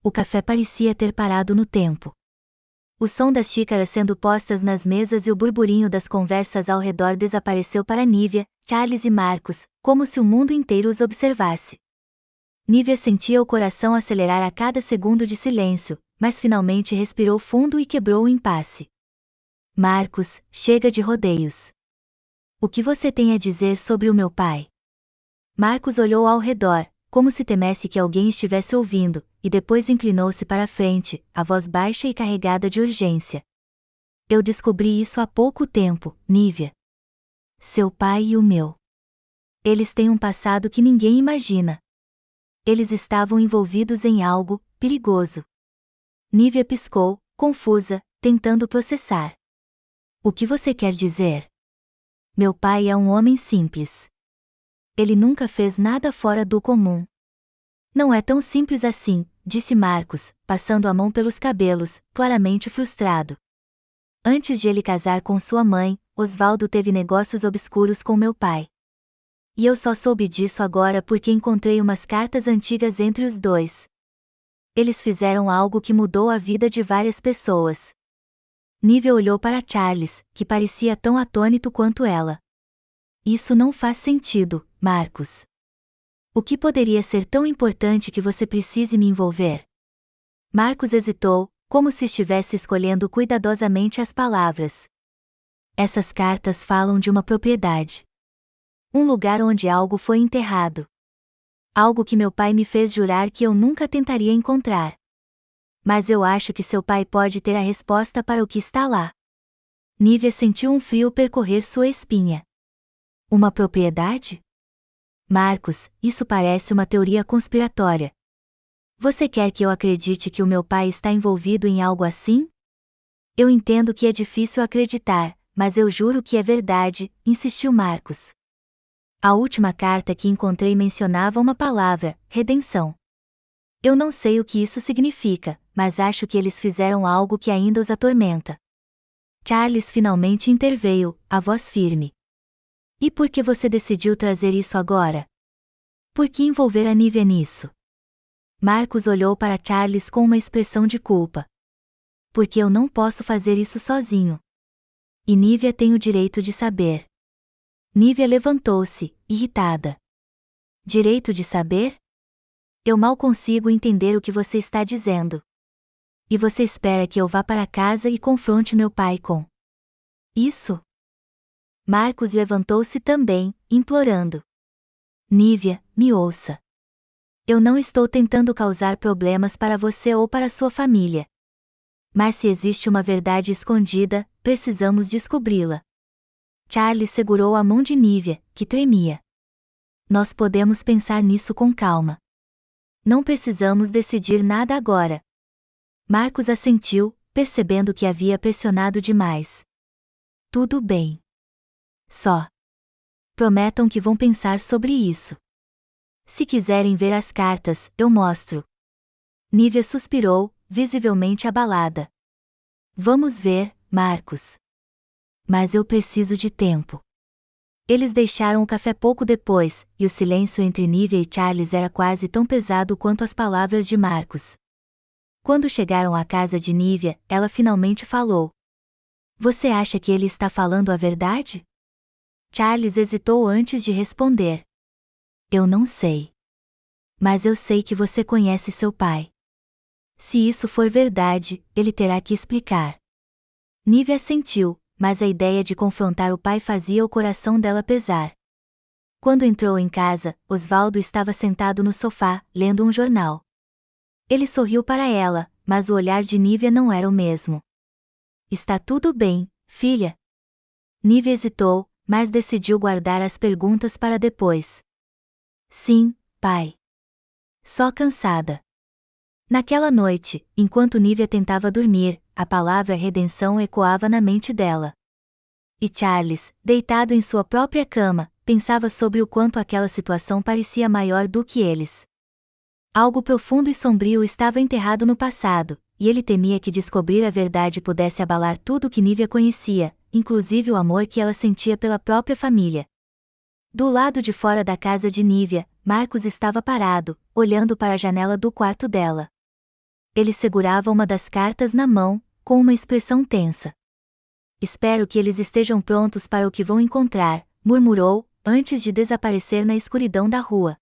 o café parecia ter parado no tempo. O som das xícaras sendo postas nas mesas e o burburinho das conversas ao redor desapareceu para Nívia, Charles e Marcos, como se o mundo inteiro os observasse. Nívia sentia o coração acelerar a cada segundo de silêncio, mas finalmente respirou fundo e quebrou o impasse. Marcos, chega de rodeios. O que você tem a dizer sobre o meu pai? Marcos olhou ao redor, como se temesse que alguém estivesse ouvindo, e depois inclinou-se para a frente, a voz baixa e carregada de urgência. Eu descobri isso há pouco tempo, Nívia. Seu pai e o meu. Eles têm um passado que ninguém imagina. Eles estavam envolvidos em algo perigoso. Nívia piscou, confusa, tentando processar. O que você quer dizer? Meu pai é um homem simples. Ele nunca fez nada fora do comum. Não é tão simples assim, disse Marcos, passando a mão pelos cabelos, claramente frustrado. Antes de ele casar com sua mãe, Osvaldo teve negócios obscuros com meu pai. E eu só soube disso agora porque encontrei umas cartas antigas entre os dois. Eles fizeram algo que mudou a vida de várias pessoas. Nívia olhou para Charles, que parecia tão atônito quanto ela. Isso não faz sentido, Marcos. O que poderia ser tão importante que você precise me envolver? Marcos hesitou, como se estivesse escolhendo cuidadosamente as palavras. Essas cartas falam de uma propriedade. Um lugar onde algo foi enterrado. Algo que meu pai me fez jurar que eu nunca tentaria encontrar. Mas eu acho que seu pai pode ter a resposta para o que está lá. Nívia sentiu um frio percorrer sua espinha. Uma propriedade? Marcos, isso parece uma teoria conspiratória. Você quer que eu acredite que o meu pai está envolvido em algo assim? Eu entendo que é difícil acreditar, mas eu juro que é verdade, insistiu Marcos. A última carta que encontrei mencionava uma palavra, redenção. Eu não sei o que isso significa, mas acho que eles fizeram algo que ainda os atormenta. Charles finalmente interveio, a voz firme. E por que você decidiu trazer isso agora? Por que envolver a Nívia nisso? Marcos olhou para Charles com uma expressão de culpa. Porque eu não posso fazer isso sozinho. E Nívia tem o direito de saber. Nívia levantou-se, irritada. Direito de saber? Eu mal consigo entender o que você está dizendo. E você espera que eu vá para casa e confronte meu pai com isso? Marcos levantou-se também, implorando. Nívia, me ouça. Eu não estou tentando causar problemas para você ou para sua família. Mas se existe uma verdade escondida, precisamos descobri-la. Charles segurou a mão de Nívia, que tremia. Nós podemos pensar nisso com calma. Não precisamos decidir nada agora. Marcos assentiu, percebendo que havia pressionado demais. Tudo bem. Só prometam que vão pensar sobre isso. Se quiserem ver as cartas, eu mostro. Nívia suspirou, visivelmente abalada. Vamos ver, Marcos. Mas eu preciso de tempo. Eles deixaram o café pouco depois, e o silêncio entre Nívia e Charles era quase tão pesado quanto as palavras de Marcos. Quando chegaram à casa de Nívia, ela finalmente falou. Você acha que ele está falando a verdade? Charles hesitou antes de responder. Eu não sei. Mas eu sei que você conhece seu pai. Se isso for verdade, ele terá que explicar. Nívia assentiu, mas a ideia de confrontar o pai fazia o coração dela pesar. Quando entrou em casa, Osvaldo estava sentado no sofá, lendo um jornal. Ele sorriu para ela, mas o olhar de Nívia não era o mesmo. Está tudo bem, filha? Nívia hesitou, mas decidiu guardar as perguntas para depois. Sim, pai. Só cansada. Naquela noite, enquanto Nívia tentava dormir, a palavra redenção ecoava na mente dela. E Charles, deitado em sua própria cama, pensava sobre o quanto aquela situação parecia maior do que eles. Algo profundo e sombrio estava enterrado no passado, e ele temia que descobrir a verdade pudesse abalar tudo o que Nívia conhecia, inclusive o amor que ela sentia pela própria família. Do lado de fora da casa de Nívia, Marcos estava parado, olhando para a janela do quarto dela. Ele segurava uma das cartas na mão, com uma expressão tensa. Espero que eles estejam prontos para o que vão encontrar, murmurou, antes de desaparecer na escuridão da rua.